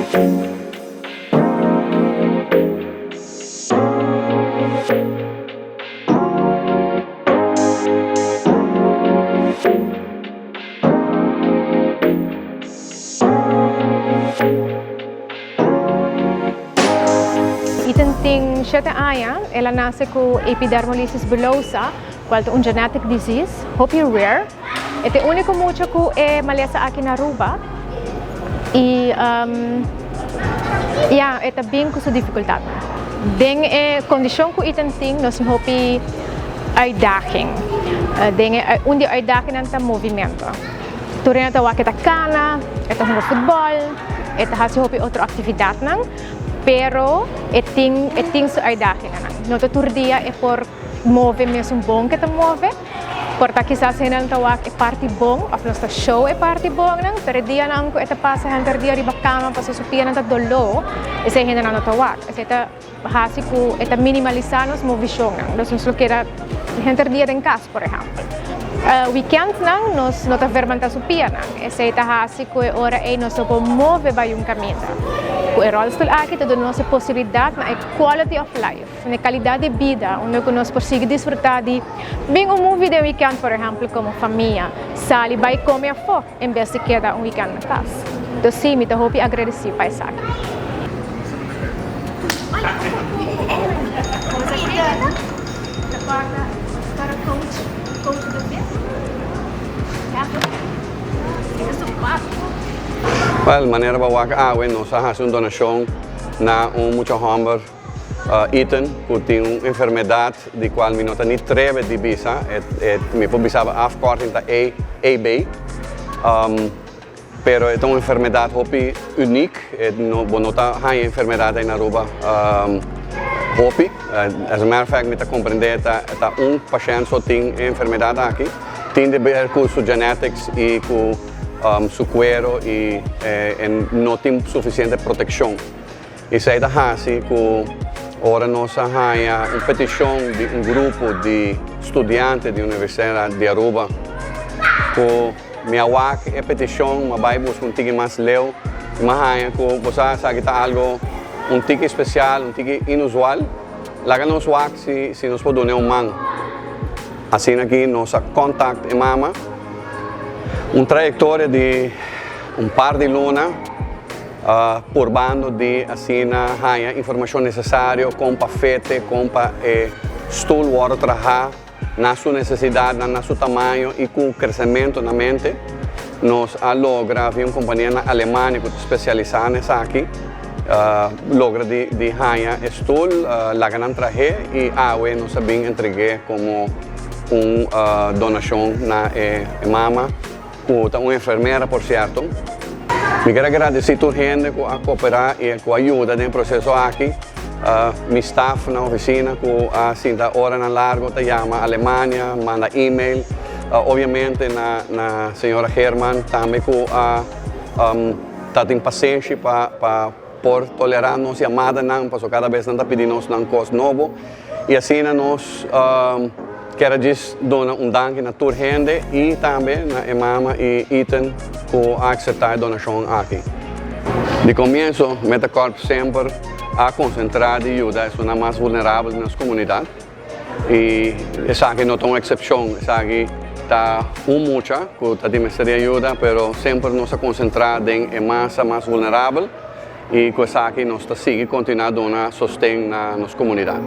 Itanting siya aya, ela nase ko epidermolysis bullosa, qual un genetic disease, hopi rare. Ete único mucho ko malesa aqui na Aruba. E eta bem com sua dificuldade. Den condição ko itanting nos hopi uitdaging. Den onde uitdaging anta movimento. Turena ta wakita kana, eta hungo futebol, eta hasi hopi outra atividade nang. Pero eting sa uitdaging na. No tour dia por move mesmo bom que ta move. Porta quizás hinang tawag party bom, of nosta show party bom nang. Pero dia nang ko eta pasa hantar dia riba kama pasusupia nang ta dolo. Ese hinang na tawag. Ese eta hasi ko eta minimalizanos movision nang. Nos lo kera hantar dia den cas por ejemplo. Weekend nang nos nota vermanta supia nang. Ese eta hasi ko ora nos po move ba yung kamita. O rolstoel aqui te dá nossa possibilidade na quality of life, na qualidade de vida, onde nós conseguimos desfrutar de bem movie de weekend, por exemplo, como família, sali vai comer fora, em vez de quedar weekend na casa. Então sim, me estou muito agradecida por isso aqui. Para coach do bem? Well, maneira bawak nós fazemos uma donação na muito homem Ethan, que tem uma enfermidade de qual me nota nem treve de visa, me publicava afkorting da AB, pero é uma enfermidade hopi única, não nota a enfermidade na Aruba hopi, as a matter of fact me tá compreender tá paciente só tem enfermidade aqui, tem de ver com sua genetics e com su cuero e não tem suficiente proteção. Isso aí da assim que ora nós há uma petição de grupo de estudantes da Universidade de Aruba que me awak petição, mas vai buscar tique mais leu, mas que você sabe que algo tique especial, tique inusual, lá que nós awak se nós podemos donar man. Assim aqui nós contact mama. Uma trajetória de par de luna por bando de assim a informação necessária com fete, com stool water trabalhar na sua necessidade, na seu tamanho e com crescimento na mente. Nós logra uma companhia na Alemanha que especializada nessa aqui, logra de ganhar stool, lá que não traje e nós sabemos entregar como uma donação na mama. Uma enfermeira, por certo. Me quero agradecer a toda a gente que a cooperar e que ajuda no processo aqui. Meu staff na oficina, que assim da hora na largo, te chama Alemanha, manda e-mail. Obviamente na senhora Herman também que está tem paciência para por tolerar nossa chamada, porque cada vez não está pedindo um costo novo. E assim nós quero donar dank na toda gente e também na mama e Ethan por aceitar a donação aqui. De começo, Metacorp sempre a concentrar e ajudar as pessoas mais vulneráveis nas comunidades. E essa aqui não é uma exceção, essa aqui está muita, que está de ajuda, mas sempre nos concentramos em massa mais vulnerável e com essa aqui nós seguimos continuando a donar sustento nas comunidades.